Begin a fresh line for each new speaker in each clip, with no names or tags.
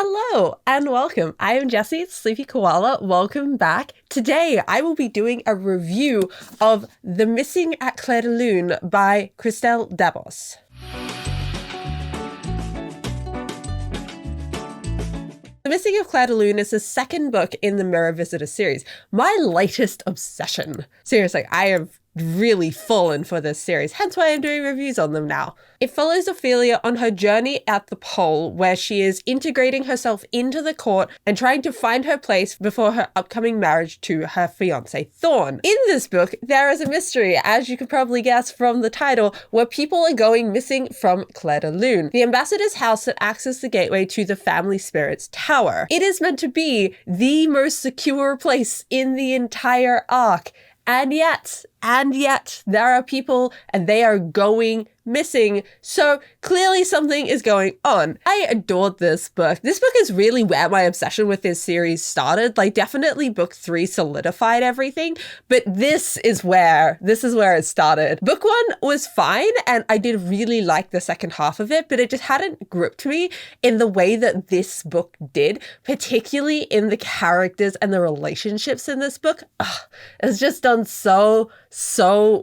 Hello and welcome. I am Jessie, Sleepy Koala. Welcome back. Today I will be doing a review of The Missing at Clairdelune by Christelle Dabos. The Missing at Clairdelune is the second book in the Mirrorvisitor series, my latest obsession. Seriously, I have really fallen for this series, hence why I'm doing reviews on them now. It follows Ophelia on her journey at the pole, where she is integrating herself into the court and trying to find her place before her upcoming marriage to her fiancé Thorn. In this book, there is a mystery, as you could probably guess from the title, where people are going missing from Clairdelune, the ambassador's house that acts as the gateway to the family spirit's tower. It is meant to be the most secure place in the entire arc. And yet, there are people and they are going missing. So clearly something is going on. I adored this book. This book is really where my obsession with this series started. Like, definitely book 3 solidified everything, but this is where it started. Book 1 was fine and I did really like the second half of it, but it just hadn't gripped me in the way that this book did, particularly in the characters and the relationships in this book. It's just done so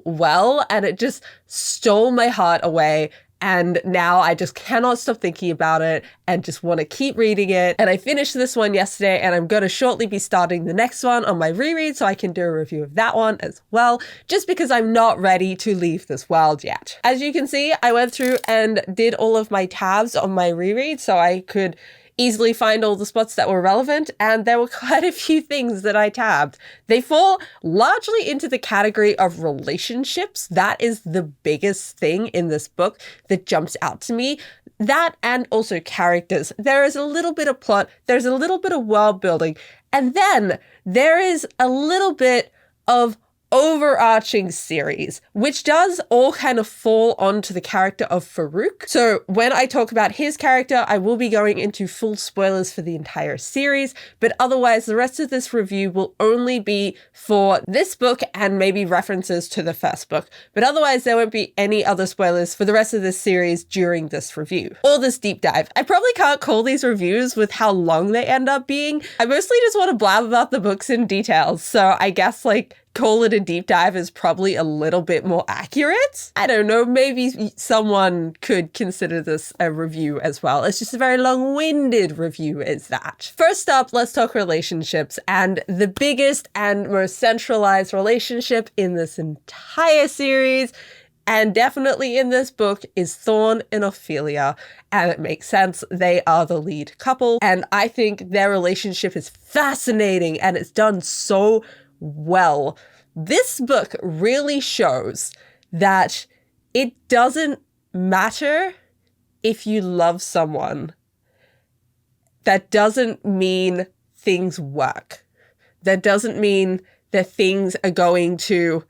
well, and it just stole my heart away. And now I just cannot stop thinking about it and just want to keep reading it. And I finished this one yesterday and I'm going to shortly be starting the next one on my reread so I can do a review of that one as well, just because I'm not ready to leave this world yet. As you can see, I went through and did all of my tabs on my reread so I could easily find all the spots that were relevant, and there were quite a few things that I tabbed. They fall largely into the category of relationships. That is the biggest thing in this book that jumps out to me. That and also characters. There is a little bit of plot, there's a little bit of world building, and then there is a little bit of overarching series, which does all kind of fall onto the character of Farouk. So when I talk about his character, I will be going into full spoilers for the entire series, but otherwise the rest of this review will only be for this book and maybe references to the first book. But otherwise there won't be any other spoilers for the rest of this series during this review or this deep dive. I probably can't call these reviews with how long they end up being. I mostly just want to blab about the books in details, so I guess call it a deep dive is probably a little bit more accurate. I don't know, maybe someone could consider this a review as well. It's just a very long-winded review is that. First up, let's talk relationships, and the biggest and most centralized relationship in this entire series, and definitely in this book, is Thorn and Ophelia. And it makes sense. They are the lead couple. And I think their relationship is fascinating and it's done so well. This book really shows that it doesn't matter if you love someone. That doesn't mean things work. That doesn't mean that things are going to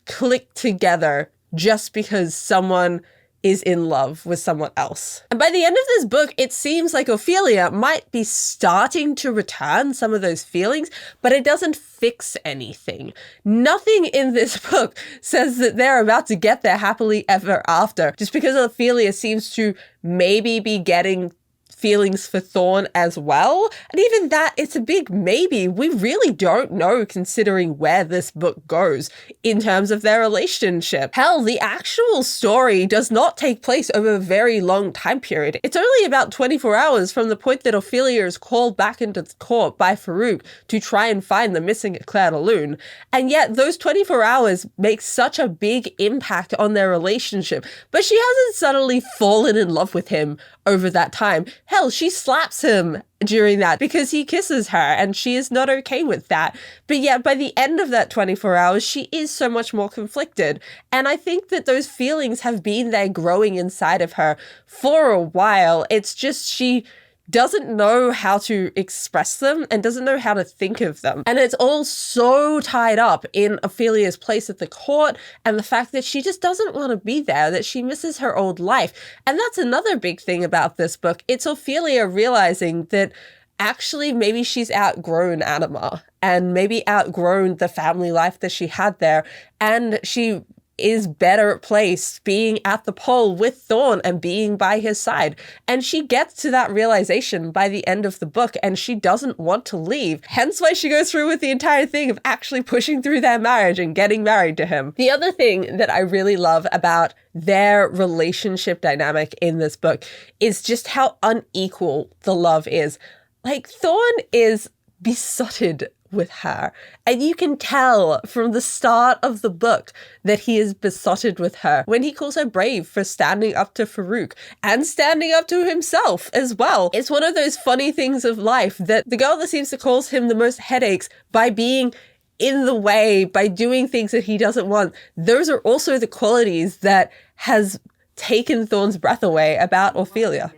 click together just because someone is in love with someone else. And by the end of this book, it seems like Ophelia might be starting to return some of those feelings, but it doesn't fix anything. Nothing in this book says that they're about to get there happily ever after, just because Ophelia seems to maybe be getting feelings for Thorn as well. And even that, it's a big maybe. We really don't know, considering where this book goes in terms of their relationship. Hell, the actual story does not take place over a very long time period. It's only about 24 hours from the point that Ophelia is called back into the court by Farouk to try and find the Missing at Clairdelune. And yet those 24 hours make such a big impact on their relationship. But she hasn't suddenly fallen in love with him over that time. Hell, she slaps him during that because he kisses her and she is not okay with that. But yet by the end of that 24 hours, she is so much more conflicted. And I think that those feelings have been there growing inside of her for a while. It's just she doesn't know how to express them and doesn't know how to think of them. And it's all so tied up in Ophelia's place at the court and the fact that she just doesn't want to be there, that she misses her old life. And that's another big thing about this book. It's Ophelia realizing that actually maybe she's outgrown Anima and maybe outgrown the family life that she had there. And she is better placed being at the pole with Thorn and being by his side. And she gets to that realization by the end of the book, and she doesn't want to leave. Hence why she goes through with the entire thing of actually pushing through their marriage and getting married to him. The other thing that I really love about their relationship dynamic in this book is just how unequal the love is. Like, Thorn is besotted with her, and you can tell from the start of the book that he is besotted with her when he calls her brave for standing up to Farouk and standing up to himself as well. It's one of those funny things of life that the girl that seems to cause him the most headaches by being in the way, by doing things that he doesn't want, those are also the qualities that has taken Thorn's breath away about Ophelia.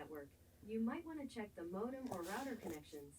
You might want to check the modem or router connections.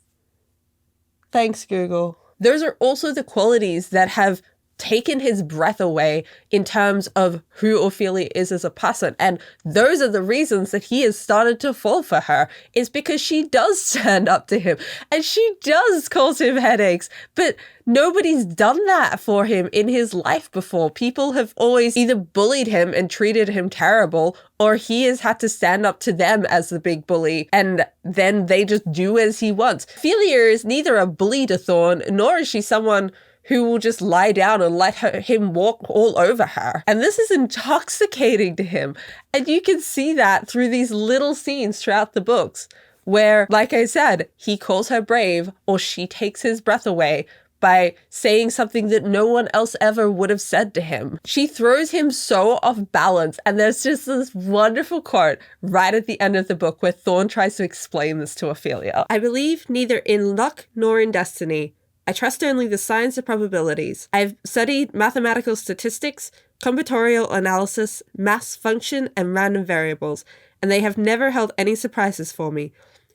Thanks, Google. Those are also the qualities that have taken his breath away in terms of who Ophelia is as a person. And those are the reasons that he has started to fall for her, is because she does stand up to him and she does cause him headaches. But nobody's done that for him in his life before. People have always either bullied him and treated him terrible, or he has had to stand up to them as the big bully, and then they just do as he wants. Ophelia is neither a bully to Thorn, nor is she someone who will just lie down and let him walk all over her. And this is intoxicating to him. And you can see that through these little scenes throughout the books where, like I said, he calls her brave, or she takes his breath away by saying something that no one else ever would have said to him. She throws him so off balance, and there's just this wonderful quote right at the end of the book where Thorn tries to explain this to Ophelia. "I believe neither in luck nor in destiny. I trust only the science of probabilities. I've studied mathematical statistics, combinatorial analysis, mass function, and random variables, and they have never held any surprises for me.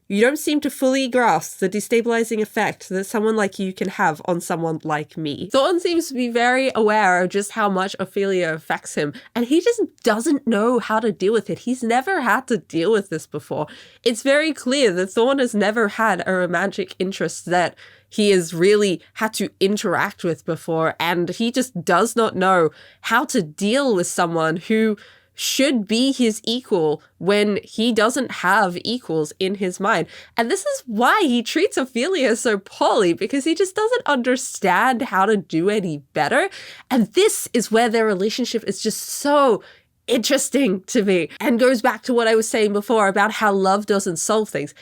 You don't seem to fully grasp the destabilizing effect that someone like you can have on someone like me." Thorn seems to be very aware of just how much Ophelia affects him, and he just doesn't know how to deal with it. He's never had to deal with this before. It's very clear that Thorn has never had a romantic interest that he has really had to interact with before, and he just does not know how to deal with someone who should be his equal when he doesn't have equals in his mind. And this is why he treats Ophelia so poorly, because he just doesn't understand how to do any better. And this is where their relationship is just so interesting to me, and goes back to what I was saying before about how love doesn't solve things.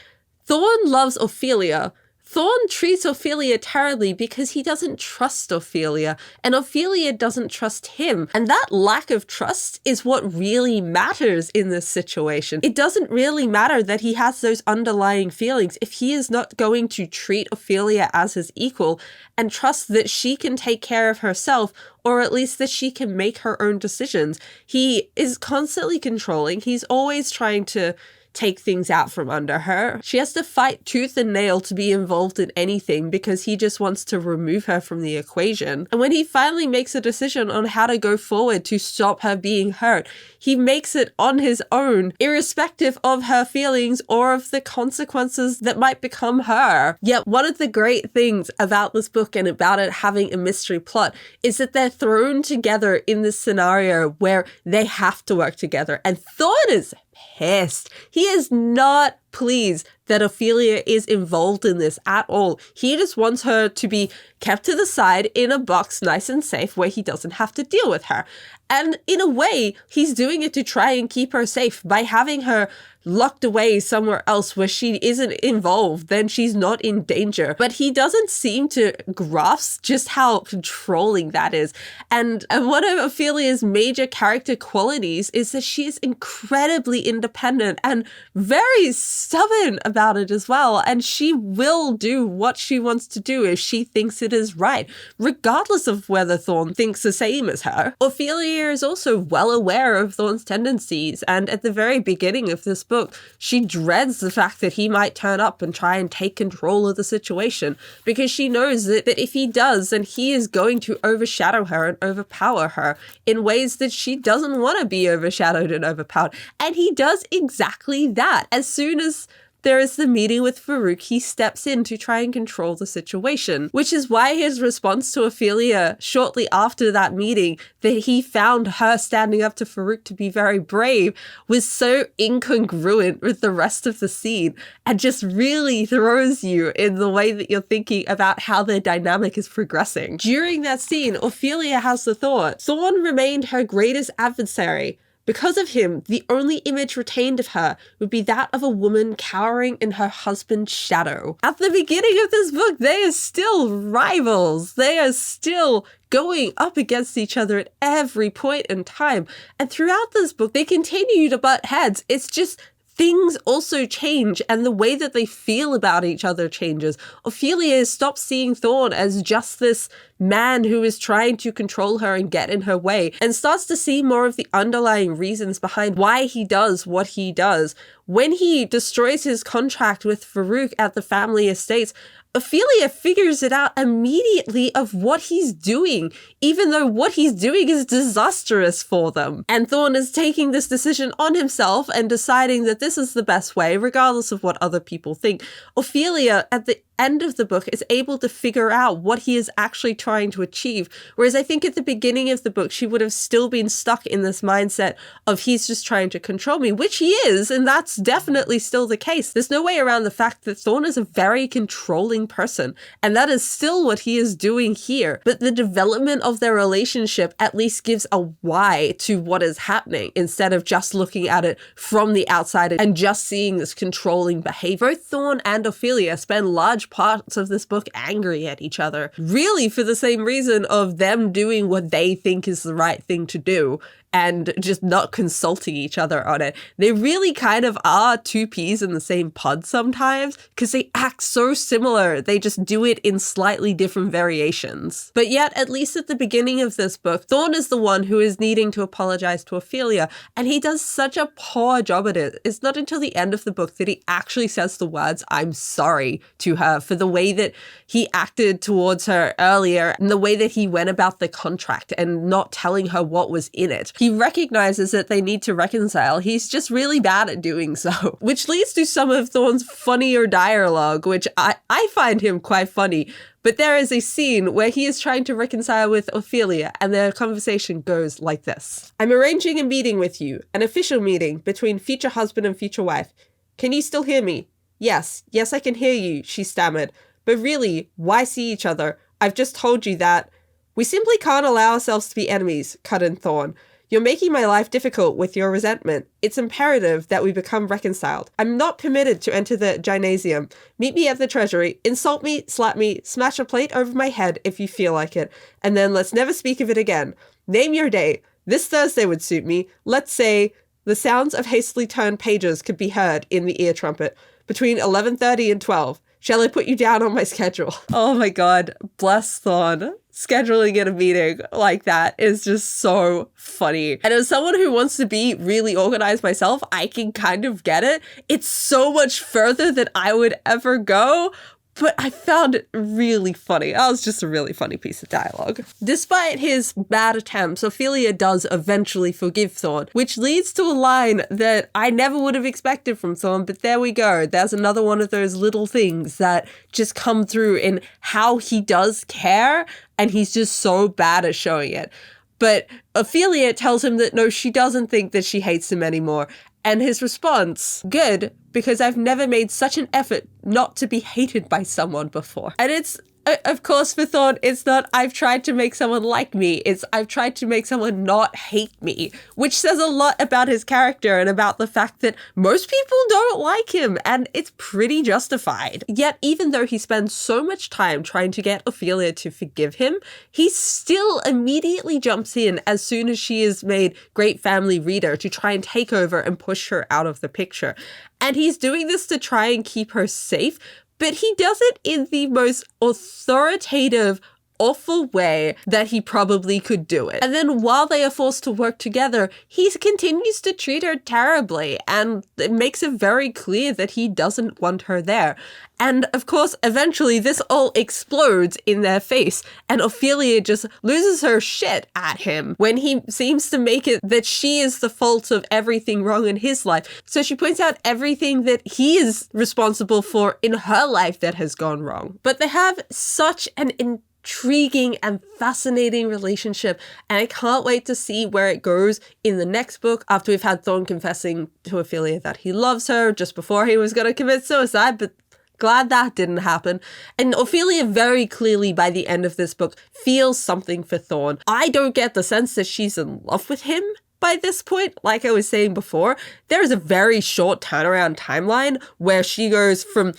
Thorn loves Ophelia. Thorn treats Ophelia terribly because he doesn't trust Ophelia, and Ophelia doesn't trust him. And that lack of trust is what really matters in this situation. It doesn't really matter that he has those underlying feelings if he is not going to treat Ophelia as his equal and trust that she can take care of herself, or at least that she can make her own decisions. He is constantly controlling. He's always trying to take things out from under her. She has to fight tooth and nail to be involved in anything because he just wants to remove her from the equation. And when he finally makes a decision on how to go forward to stop her being hurt, he makes it on his own, irrespective of her feelings or of the consequences that might become her. Yet one of the great things about this book and about it having a mystery plot is that they're thrown together in this scenario where they have to work together. And Thorn is pissed. He is not pleased that Ophelia is involved in this at all. He just wants her to be kept to the side in a box nice and safe where he doesn't have to deal with her. And in a way, he's doing it to try and keep her safe by having her locked away somewhere else where she isn't involved, then she's not in danger. But he doesn't seem to grasp just how controlling that is. And one of Ophelia's major character qualities is that she is incredibly independent and very stubborn about it as well. And she will do what she wants to do if she thinks it is right, regardless of whether Thorn thinks the same as her. Ophelia is also well aware of Thorn's tendencies, and at the very beginning of this book, she dreads the fact that he might turn up and try and take control of the situation, because she knows that if he does, then he is going to overshadow her and overpower her in ways that she doesn't want to be overshadowed and overpowered. And he does exactly that. As soon as there is the meeting with Farouk. He steps in to try and control the situation, which is why his response to Ophelia shortly after that meeting, that he found her standing up to Farouk to be very brave, was so incongruent with the rest of the scene and just really throws you in the way that you're thinking about how their dynamic is progressing. During that scene, Ophelia has the thought, Thorn remained her greatest adversary. Because of him, the only image retained of her would be that of a woman cowering in her husband's shadow. At the beginning of this book, they are still rivals. They are still going up against each other at every point in time. And throughout this book, they continue to butt heads. It's just things also change and the way that they feel about each other changes. Ophelia stops seeing Thorn as just this man who is trying to control her and get in her way and starts to see more of the underlying reasons behind why he does what he does. When he destroys his contract with Farouk at the family estates, Ophelia figures it out immediately of what he's doing, even though what he's doing is disastrous for them. And Thorn is taking this decision on himself and deciding that this is the best way, regardless of what other people think. Ophelia, at the end of the book, is able to figure out what he is actually trying to achieve. Whereas I think at the beginning of the book, she would have still been stuck in this mindset of he's just trying to control me, which he is, and that's definitely still the case. There's no way around the fact that Thorn is a very controlling person, and that is still what he is doing here. But the development of their relationship at least gives a why to what is happening, instead of just looking at it from the outside and just seeing this controlling behavior. Both Thorn and Ophelia spend large parts of this book angry at each other, really for the same reason of them doing what they think is the right thing to do and just not consulting each other on it. They really kind of are two peas in the same pod sometimes because they act so similar. They just do it in slightly different variations. But yet, at least at the beginning of this book, Thorn is the one who is needing to apologize to Ophelia, and he does such a poor job at it. It's not until the end of the book that he actually says the words, "I'm sorry," to her for the way that he acted towards her earlier and the way that he went about the contract and not telling her what was in it. He recognizes that they need to reconcile. He's just really bad at doing so, which leads to some of Thorn's funnier dialogue, which I find him quite funny. But there is a scene where he is trying to reconcile with Ophelia, and their conversation goes like this. "I'm arranging a meeting with you, an official meeting between future husband and future wife. Can you still hear me?" Yes, I can hear you," she stammered. "But really, why see each other? I've just told you that." "We simply can't allow ourselves to be enemies," cut in Thorn. "You're making my life difficult with your resentment. It's imperative that we become reconciled. I'm not permitted to enter the gymnasium. Meet me at the treasury. Insult me, slap me, smash a plate over my head if you feel like it. And then let's never speak of it again. Name your day. This Thursday would suit me. Let's say the sounds of hastily turned pages could be heard in the ear trumpet between 11:30 and 12. Shall I put you down on my schedule?" Oh my God, bless Thorn. Scheduling in a meeting like that is just so funny. And as someone who wants to be really organized myself, I can kind of get it. It's so much further than I would ever go, but I found it really funny. That was just a really funny piece of dialogue. Despite his bad attempts, Ophelia does eventually forgive Thorn, which leads to a line that I never would have expected from Thorn, but there we go. There's another one of those little things that just come through in how he does care, and he's just so bad at showing it. But Ophelia tells him that no, she doesn't think that she hates him anymore. And his response, "Good, because I've never made such an effort not to be hated by someone before." And it's, of course, for Thorn, it's not, "I've tried to make someone like me." It's, "I've tried to make someone not hate me," which says a lot about his character and about the fact that most people don't like him, and it's pretty justified. Yet, even though he spends so much time trying to get Ophelia to forgive him, he still immediately jumps in as soon as she is made great family reader to try and take over and push her out of the picture. And he's doing this to try and keep her safe, but he does it in the most authoritative, awful way that he probably could do it. And then while they are forced to work together, he continues to treat her terribly, and it makes it very clear that he doesn't want her there. And of course, eventually this all explodes in their face, and Ophelia just loses her shit at him when he seems to make it that she is the fault of everything wrong in his life. So she points out everything that he is responsible for in her life that has gone wrong. But they have such an intriguing and fascinating relationship, and I can't wait to see where it goes in the next book after we've had Thorn confessing to Ophelia that he loves her just before he was going to commit suicide, but glad that didn't happen. And Ophelia very clearly by the end of this book feels something for Thorn. I don't get the sense that she's in love with him by this point. Like I was saying before, there is a very short turnaround timeline where she goes from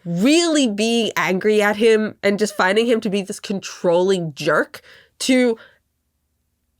really being angry at him and just finding him to be this controlling jerk to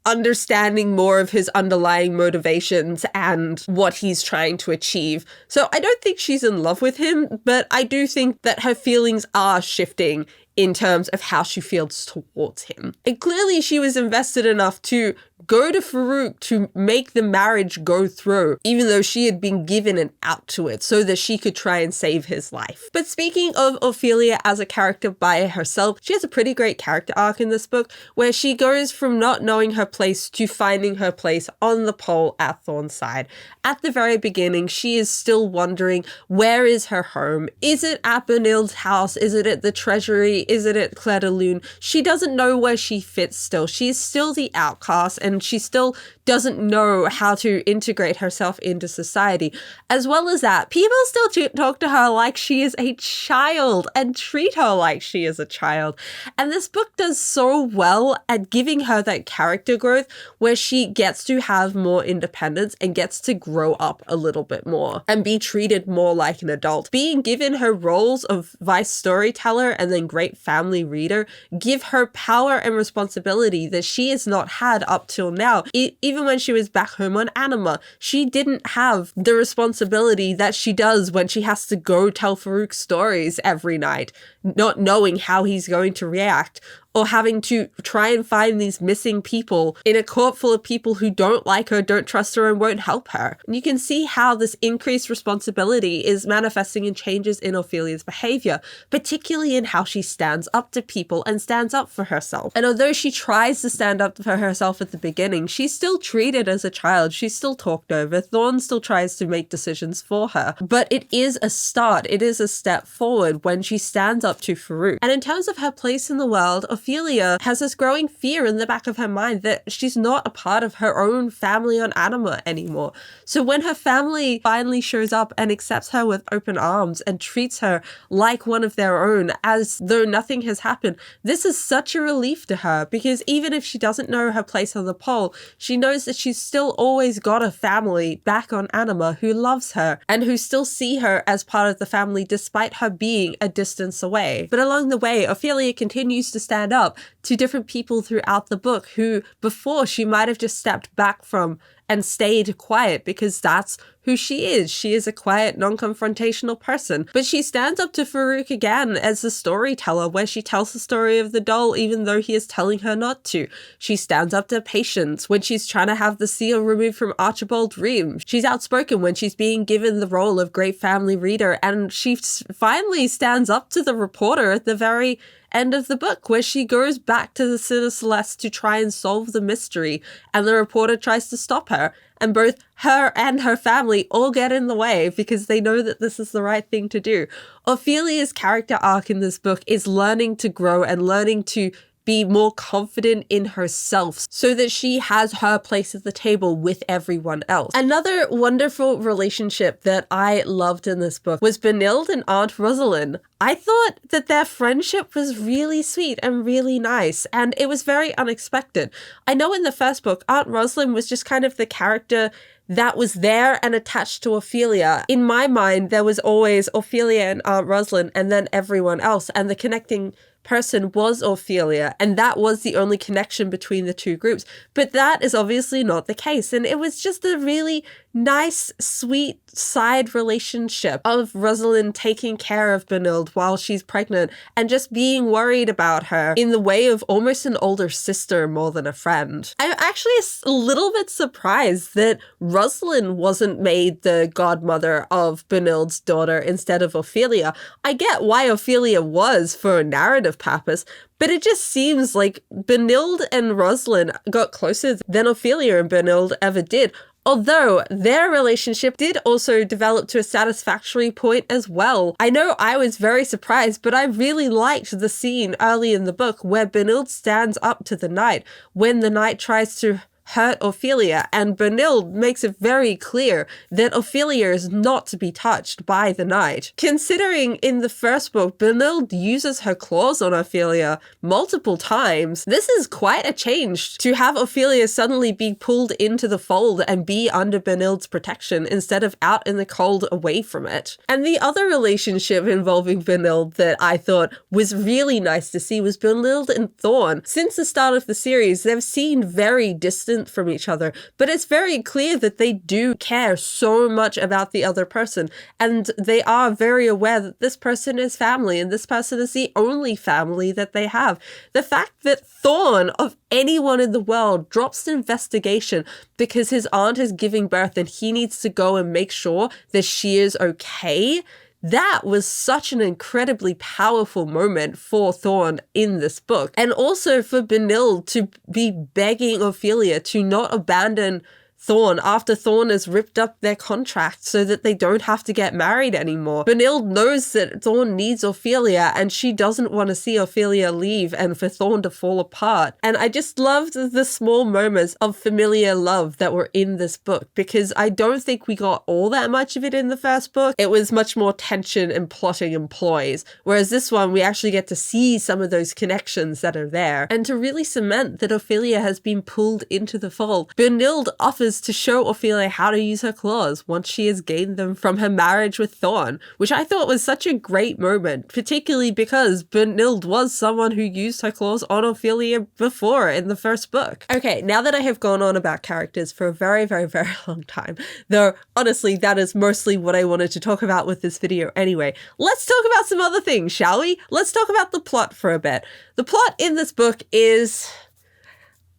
understanding more of his underlying motivations and what he's trying to achieve. So I don't think she's in love with him, but I do think that her feelings are shifting in terms of how she feels towards him. And clearly she was invested enough to go to Farouk to make the marriage go through, even though she had been given an out to it so that she could try and save his life. But speaking of Ophelia as a character by herself, she has a pretty great character arc in this book where she goes from not knowing her place to finding her place on the pole at Thorn's side. At the very beginning, she is still wondering, where is her home? Is it at Benilde's house? Is it at the treasury? Is it at Clairdelune? She doesn't know where she fits still. She's still the outcast, and she still doesn't know how to integrate herself into society. As well as that, people still talk to her like she is a child and treat her like she is a child. And this book does so well at giving her that character growth where she gets to have more independence and gets to grow up a little bit more and be treated more like an adult. Being given her roles of vice storyteller and then great family reader give her power and responsibility that she has not had up till now. Even when she was back home on Anima, she didn't have the responsibility that she does when she has to go tell Farouk stories every night, not knowing how he's going to react, or having to try and find these missing people in a court full of people who don't like her, don't trust her, and won't help her. And you can see how this increased responsibility is manifesting in changes in Ophelia's behavior, particularly in how she stands up to people and stands up for herself. And although she tries to stand up for herself at the beginning, she's still treated as a child. She's still talked over. Thorn still tries to make decisions for her. But it is a start. It is a step forward when she stands up to Farouk. And in terms of her place in the world, Ophelia has this growing fear in the back of her mind that she's not a part of her own family on Anima anymore. So when her family finally shows up and accepts her with open arms and treats her like one of their own as though nothing has happened, this is such a relief to her, because even if she doesn't know her place on the pole, she knows that she's still always got a family back on Anima who loves her and who still see her as part of the family despite her being a distance away. But along the way, Ophelia continues to stand up to different people throughout the book who before she might have just stepped back from and stayed quiet because that's who she is. She is a quiet, non-confrontational person. But she stands up to Farouk again as a storyteller where she tells the story of the doll even though he is telling her not to. She stands up to Patience when she's trying to have the seal removed from Archibald's room. She's outspoken when she's being given the role of great family reader, and she finally stands up to the reporter at the very end of the book where she goes back to the City Celeste to try and solve the mystery, and the reporter tries to stop her, and both her and her family all get in the way because they know that this is the right thing to do. Ophelia's character arc in this book is learning to grow and learning to be more confident in herself so that she has her place at the table with everyone else. Another wonderful relationship that I loved in this book was Benilde and Aunt Rosalind. I thought that their friendship was really sweet and really nice, and it was very unexpected. I know in the first book, Aunt Rosalind was just kind of the character that was there and attached to Ophelia. In my mind, there was always Ophelia and Aunt Rosalind and then everyone else, and the connecting person was Ophelia, and that was the only connection between the two groups. But that is obviously not the case, and it was just a really nice, sweet side relationship of Rosalind taking care of Benilde while she's pregnant and just being worried about her in the way of almost an older sister more than a friend. I'm actually a little bit surprised that Rosalind wasn't made the godmother of Benilde's daughter instead of Ophelia. I get why Ophelia was for a narrative purpose, but it just seems like Benilde and Rosalind got closer than Ophelia and Benilde ever did. Although their relationship did also develop to a satisfactory point as well. I know I was very surprised, but I really liked the scene early in the book where Benilde stands up to the knight when the knight tries to hurt Ophelia, and Benilde makes it very clear that Ophelia is not to be touched by the knight. Considering in the first book, Benilde uses her claws on Ophelia multiple times, this is quite a change to have Ophelia suddenly be pulled into the fold and be under Benilde's protection instead of out in the cold away from it. And the other relationship involving Benilde that I thought was really nice to see was Benilde and Thorn. Since the start of the series, they've seemed very distant from each other, but it's very clear that they do care so much about the other person, and they are very aware that this person is family and this person is the only family that they have. The fact that Thorn, of anyone in the world, drops an investigation because his aunt is giving birth and he needs to go and make sure that she is okay, that was such an incredibly powerful moment for Thorn in this book. And also for Benilde to be begging Ophelia to not abandon Thorn after Thorn has ripped up their contract so that they don't have to get married anymore. Benilde knows that Thorn needs Ophelia and she doesn't want to see Ophelia leave and for Thorn to fall apart. And I just loved the small moments of familiar love that were in this book, because I don't think we got all that much of it in the first book. It was much more tension and plotting and ploys, whereas this one we actually get to see some of those connections that are there. And to really cement that Ophelia has been pulled into the fold, Benilde offers to show Ophelia how to use her claws once she has gained them from her marriage with Thorn, which I thought was such a great moment, particularly because Benilde was someone who used her claws on Ophelia before in the first book. Okay, now that I have gone on about characters for a very, very, very long time, though honestly that is mostly what I wanted to talk about with this video anyway, let's talk about some other things, shall we? Let's talk about the plot for a bit. The plot in this book is...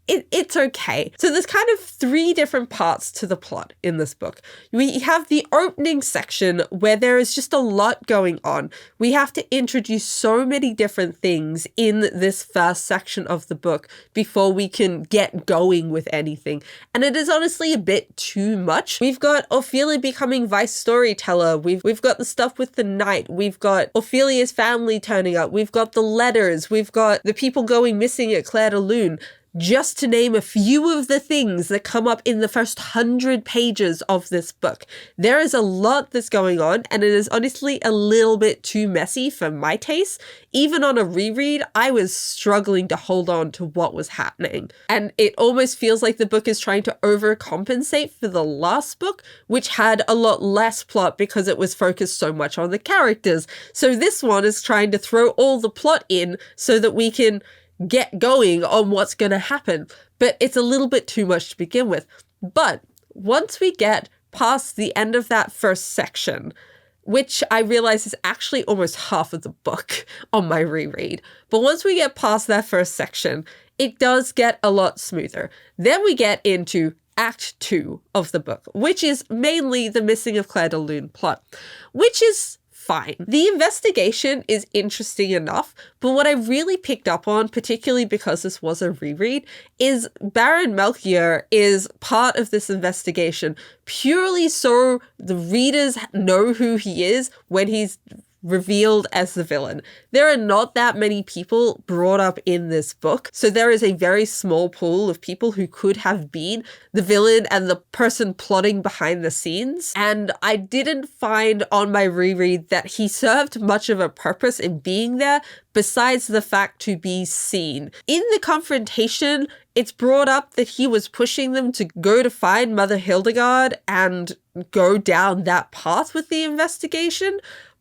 It's okay. So there's kind of three different parts to the plot in this book. We have the opening section where there is just a lot going on. We have to introduce so many different things in this first section of the book before we can get going with anything. And it is honestly a bit too much. We've got Ophelia becoming vice storyteller. We've got the stuff with the knight. We've got Ophelia's family turning up. We've got the letters. We've got the people going missing at Clairdelune. Just to name a few of the things that come up in the first 100 pages of this book. There is a lot that's going on, and it is honestly a little bit too messy for my taste. Even on a reread, I was struggling to hold on to what was happening. And it almost feels like the book is trying to overcompensate for the last book, which had a lot less plot because it was focused so much on the characters. So this one is trying to throw all the plot in so that we can get going on what's going to happen, but it's a little bit too much to begin with. But once we get past the end of that first section, which I realize is actually almost half of the book on my reread, but once we get past that first section, it does get a lot smoother. Then we get into Act 2 of the book, which is mainly the Missing at Clairdelune plot, which is fine. The investigation is interesting enough, but what I really picked up on, particularly because this was a reread, is Baron Melchior is part of this investigation purely so the readers know who he is when he's revealed as the villain. There are not that many people brought up in this book, so there is a very small pool of people who could have been the villain and the person plotting behind the scenes, and I didn't find on my reread that he served much of a purpose in being there besides the fact to be seen. In the confrontation, it's brought up that he was pushing them to go to find Mother Hildegard and go down that path with the investigation,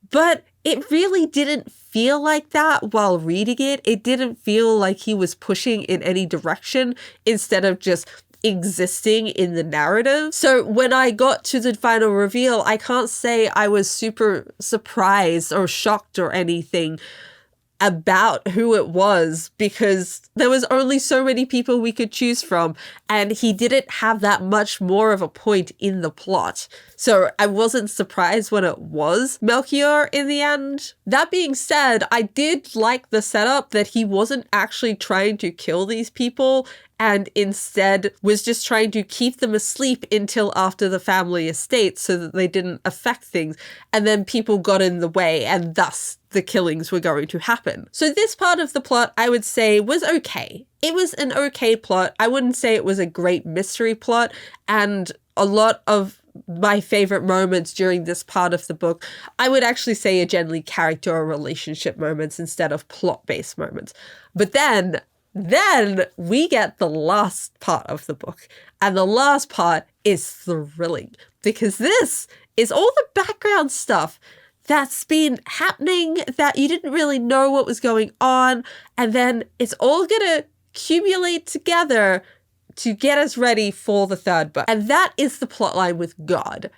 but it really didn't feel like that while reading it. It didn't feel like he was pushing in any direction instead of just existing in the narrative. So when I got to the final reveal, I can't say I was super surprised or shocked or anything about who it was, because there was only so many people we could choose from, and he didn't have that much more of a point in the plot. So I wasn't surprised when it was Melchior in the end. That being said, I did like the setup that he wasn't actually trying to kill these people, and instead was just trying to keep them asleep until after the family estate so that they didn't affect things. And then people got in the way, and thus the killings were going to happen. So this part of the plot, I would say, was okay. It was an okay plot. I wouldn't say it was a great mystery plot. And a lot of my favorite moments during this part of the book, I would actually say are generally character or relationship moments instead of plot-based moments. But then we get the last part of the book, and the last part is thrilling, because this is all the background stuff that's been happening that you didn't really know what was going on, and then it's all gonna accumulate together to get us ready for the third book. And that is the plotline with God,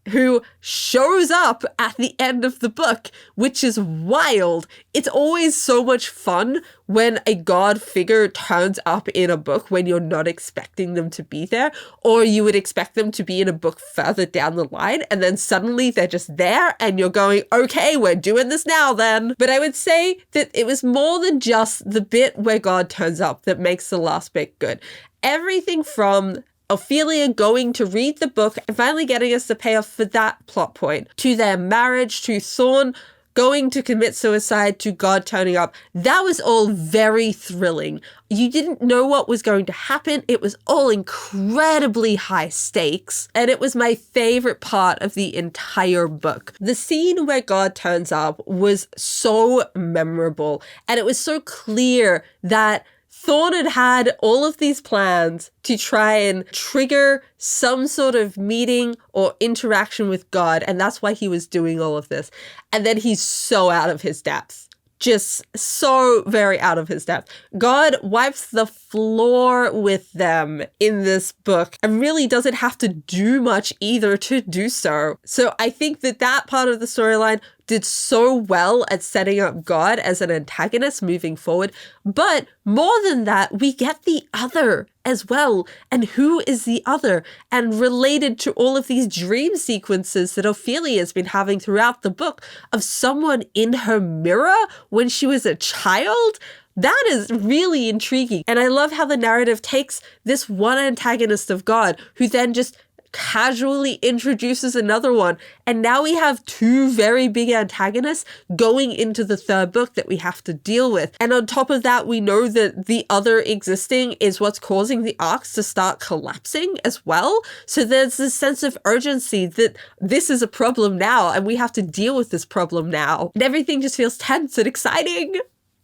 who shows up at the end of the book, which is wild. It's always so much fun when a God figure turns up in a book when you're not expecting them to be there, or you would expect them to be in a book further down the line, and then suddenly they're just there and you're going, okay, we're doing this now then. But I would say that it was more than just the bit where God turns up that makes the last bit good. Everything from Ophelia going to read the book and finally getting us the payoff for that plot point, to their marriage, to Thorn going to commit suicide, to God turning up, that was all very thrilling. You didn't know what was going to happen. It was all incredibly high stakes, and it was my favorite part of the entire book. The scene where God turns up was so memorable, and it was so clear that Thorn had had all of these plans to try and trigger some sort of meeting or interaction with God, and that's why he was doing all of this. And then he's so out of his depth. Just so very out of his depth. God wipes the floor with them in this book and really doesn't have to do much either to do so. So I think that that part of the storyline did so well at setting up God as an antagonist moving forward. But more than that, we get the other as well. And who is the other? And related to all of these dream sequences that Ophelia has been having throughout the book of someone in her mirror when she was a child. That is really intriguing. And I love how the narrative takes this one antagonist of God who then just casually introduces another one, and now we have two very big antagonists going into the third book that we have to deal with. And on top of that, we know that the other existing is what's causing the arcs to start collapsing as well. So there's this sense of urgency that this is a problem now and we have to deal with this problem now, and everything just feels tense and exciting.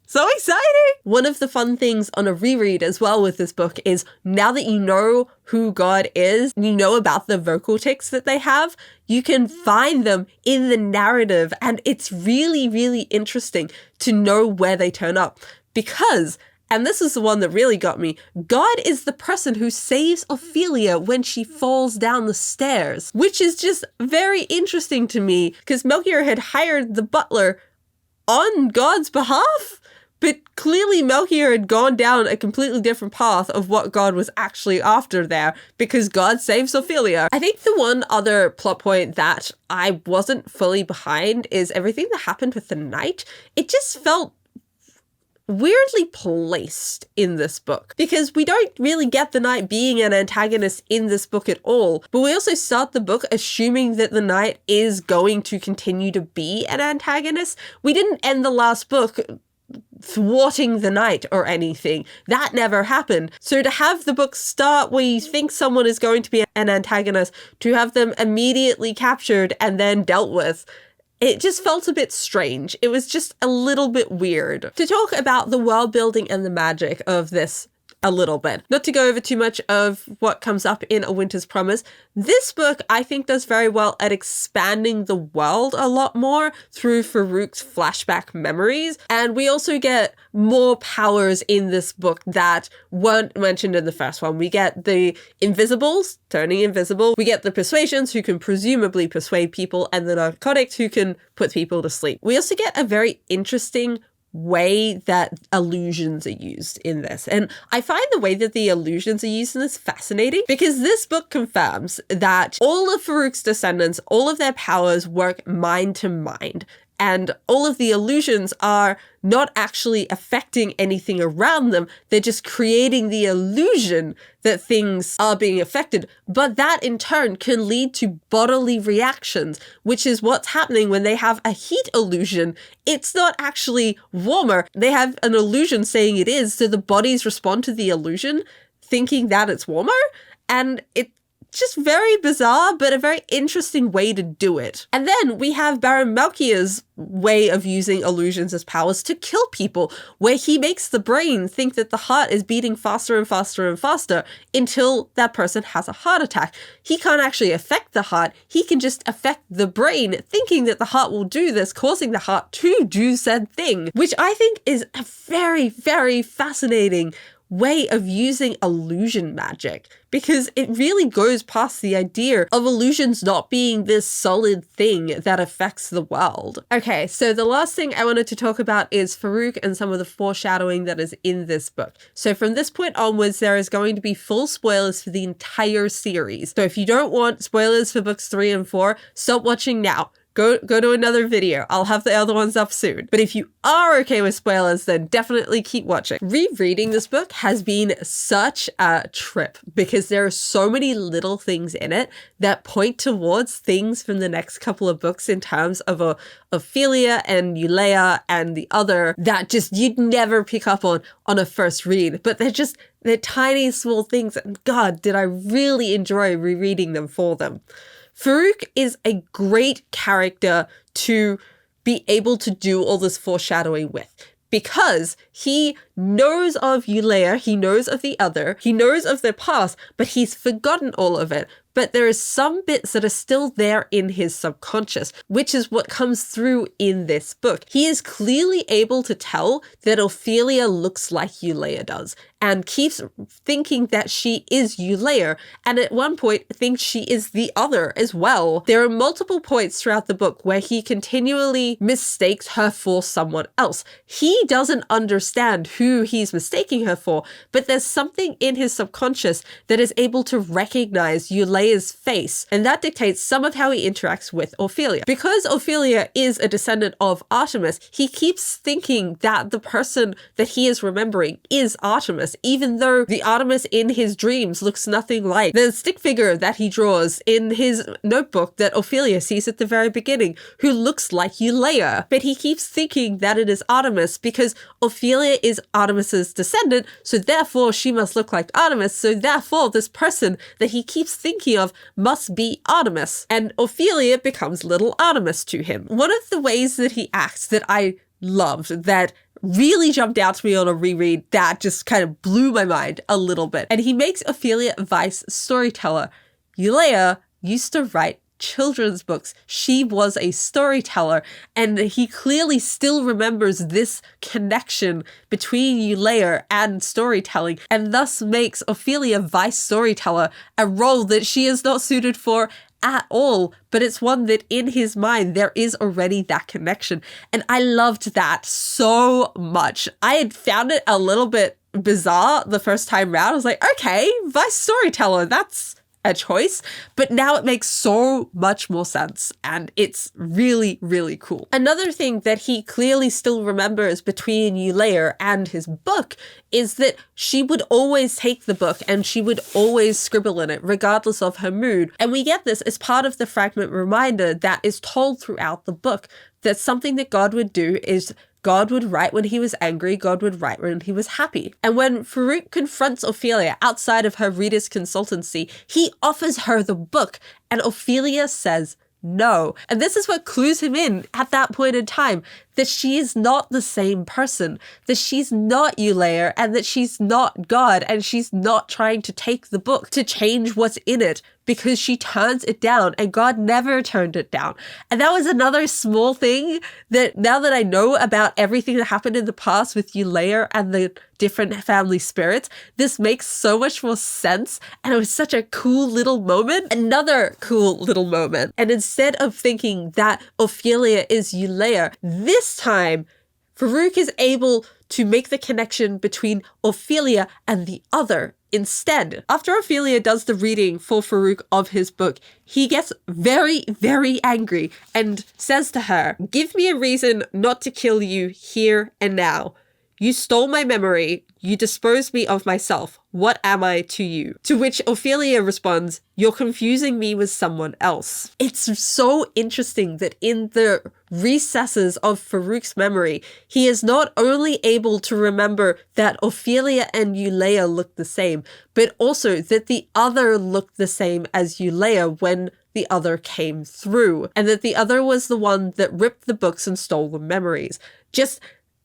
So exciting! One of the fun things on a reread as well with this book is now that you know who God is, you know about the vocal tics that they have, you can find them in the narrative, and it's really, really interesting to know where they turn up. Because, and this is the one that really got me, God is the person who saves Ophelia when she falls down the stairs, which is just very interesting to me because Melchior had hired the butler on God's behalf. But clearly Melchior had gone down a completely different path of what God was actually after there, because God saves Ophelia. I think the one other plot point that I wasn't fully behind is everything that happened with the knight. It just felt weirdly placed in this book, because we don't really get the knight being an antagonist in this book at all, but we also start the book assuming that the knight is going to continue to be an antagonist. We didn't end the last book thwarting the knight or anything. That never happened. So to have the book start where you think someone is going to be an antagonist, to have them immediately captured and then dealt with, it just felt a bit strange. It was just a little bit weird. To talk about the world building and the magic of this a little bit. Not to go over too much of what comes up in A Winter's Promise, this book I think does very well at expanding the world a lot more through Farouk's flashback memories. And we also get more powers in this book that weren't mentioned in the first one. We get the invisibles turning invisible. We get the persuasions who can presumably persuade people, and the narcotics who can put people to sleep. We also get a very interesting way that illusions are used in this. And I find the way that the illusions are used in this fascinating, because this book confirms that all of Farouk's descendants, all of their powers work mind to mind. And all of the illusions are not actually affecting anything around them. They're just creating the illusion that things are being affected. But that in turn can lead to bodily reactions, which is what's happening when they have a heat illusion. It's not actually warmer. They have an illusion saying it is, so the bodies respond to the illusion thinking that it's warmer. And it's just very bizarre, but a very interesting way to do it. And then we have Baron Melchior's way of using illusions as powers to kill people, where he makes the brain think that the heart is beating faster and faster and faster until that person has a heart attack. He can't actually affect the heart. He can just affect the brain, thinking that the heart will do this, causing the heart to do said thing, which I think is a very, very fascinating way of using illusion magic, because it really goes past the idea of illusions not being this solid thing that affects the world. Okay, so the last thing I wanted to talk about is Farouk and some of the foreshadowing that is in this book. So from this point onwards, there is going to be full spoilers for the entire series. So if you don't want spoilers for books 3 and 4, stop watching now. Go to another video. I'll have the other ones up soon. But if you are okay with spoilers, then definitely keep watching. Rereading this book has been such a trip, because there are so many little things in it that point towards things from the next couple of books in terms of Ophelia and Eulea and the other that just you'd never pick up on a first read. But they're tiny small things, and God, did I really enjoy rereading them for them. Farouk is a great character to be able to do all this foreshadowing with, because he knows of Eulea, he knows of the other, he knows of their past, but he's forgotten all of it. But there is some bits that are still there in his subconscious, which is what comes through in this book. He is clearly able to tell that Ophelia looks like Eulea does, and keeps thinking that she is Eulea, and at one point thinks she is the other as well. There are multiple points throughout the book where he continually mistakes her for someone else. He doesn't understand who he's mistaking her for, but there's something in his subconscious that is able to recognize Eulea's face, and that dictates some of how he interacts with Ophelia. Because Ophelia is a descendant of Artemis, he keeps thinking that the person that he is remembering is Artemis, even though the Artemis in his dreams looks nothing like the stick figure that he draws in his notebook that Ophelia sees at the very beginning, who looks like Eulea. But he keeps thinking that it is Artemis because Ophelia is Artemis's descendant, so therefore she must look like Artemis, so therefore this person that he keeps thinking of must be Artemis. And Ophelia becomes little Artemis to him. One of the ways that he acts that I loved, that really jumped out to me on a reread, that just kind of blew my mind a little bit. And he makes Ophelia a vice storyteller. Eulea used to write children's books. She was a storyteller, and he clearly still remembers this connection between Eulea and storytelling, and thus makes Ophelia vice storyteller, a role that she is not suited for at all, but it's one that in his mind there is already that connection. And I loved that so much. I had found it a little bit bizarre the first time round. I was like, okay, vice storyteller, that's a choice, but now it makes so much more sense, and it's really, really cool. Another thing that he clearly still remembers between Eulea and his book is that she would always take the book and she would always scribble in it, regardless of her mood. And we get this as part of the fragment reminder that is told throughout the book, that something that God would do is God would write when he was angry, God would write when he was happy. And when Farouk confronts Ophelia outside of her reader's consultancy, he offers her the book, and Ophelia says no. And this is what clues him in at that point in time, that she is not the same person, that she's not Eulalia, and that she's not God, and she's not trying to take the book to change what's in it, because she turns it down, and God never turned it down. And that was another small thing that now that I know about everything that happened in the past with Eulalia and the different family spirits, this makes so much more sense. And it was such a cool little moment. Another cool little moment. And instead of thinking that Ophelia is Eulalia, this time Farouk is able to make the connection between Ophelia and the other instead. After Ophelia does the reading for Farouk of his book, he gets very, very angry and says to her, "Give me a reason not to kill you here and now. You stole my memory. You disposed me of myself. What am I to you?" To which Ophelia responds, "You're confusing me with someone else." It's so interesting that in the recesses of Farouk's memory, he is not only able to remember that Ophelia and Eulalia look the same, but also that the other looked the same as Eulalia when the other came through, and that the other was the one that ripped the books and stole the memories.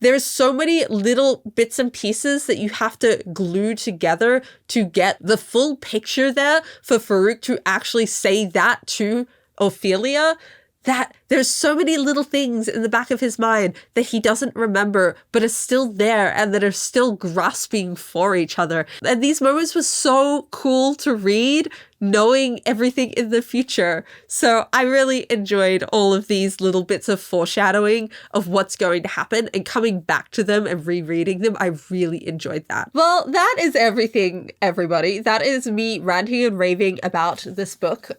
There's so many little bits and pieces that you have to glue together to get the full picture there for Farouk to actually say that to Ophelia, that there's so many little things in the back of his mind that he doesn't remember, but are still there and that are still grasping for each other. And these moments were so cool to read, knowing everything in the future. So I really enjoyed all of these little bits of foreshadowing of what's going to happen and coming back to them and rereading them. I really enjoyed that. Well, that is everything, everybody. That is me ranting and raving about this book,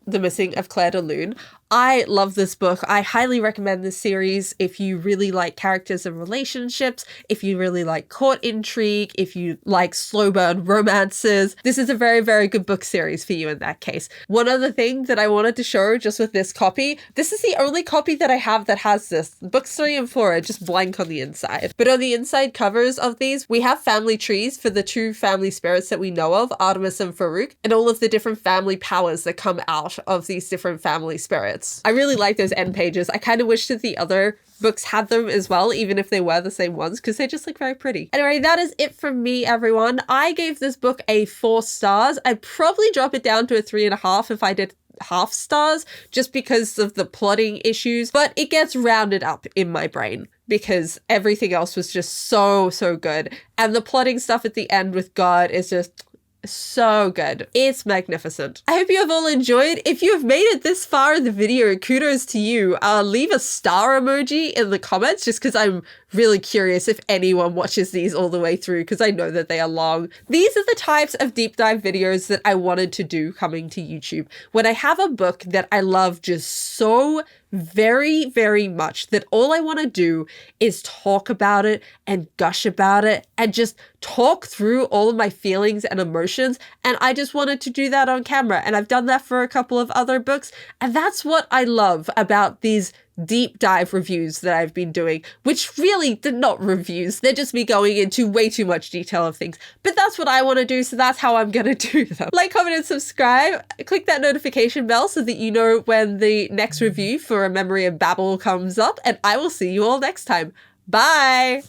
The Missing at Clairdelune. I love this book. I highly recommend this series if you really like characters and relationships, if you really like court intrigue, if you like slow burn romances. This is a very, very good book series for you in that case. One other thing that I wanted to show just with this copy, this is the only copy that I have that has this. Books 3 and 4 are just blank on the inside. But on the inside covers of these, we have family trees for the two family spirits that we know of, Artemis and Farouk, and all of the different family powers that come out of these different family spirits. I really like those end pages. I kind of wish that the other books had them as well, even if they were the same ones, because they just look very pretty. Anyway, that is it from me, everyone. I gave this book a 4 stars. I'd probably drop it down to a 3.5 if I did half stars, just because of the plotting issues, but it gets rounded up in my brain because everything else was just so, so good. And the plotting stuff at the end with God is just so good. It's magnificent. I hope you have all enjoyed. If you have made it this far in the video, kudos to you. Leave a star emoji in the comments just because I'm really curious if anyone watches these all the way through, because I know that they are long. These are the types of deep dive videos that I wanted to do coming to YouTube. When I have a book that I love just so very, very much that all I want to do is talk about it and gush about it and just talk through all of my feelings and emotions. And I just wanted to do that on camera. And I've done that for a couple of other books. And that's what I love about these deep dive reviews that I've been doing, which really they're not reviews. They're just me going into way too much detail of things. But that's what I want to do, so that's how I'm going to do them. Like, comment, and subscribe. Click that notification bell so that you know when the next review for A Memory of Babel comes up, and I will see you all next time. Bye!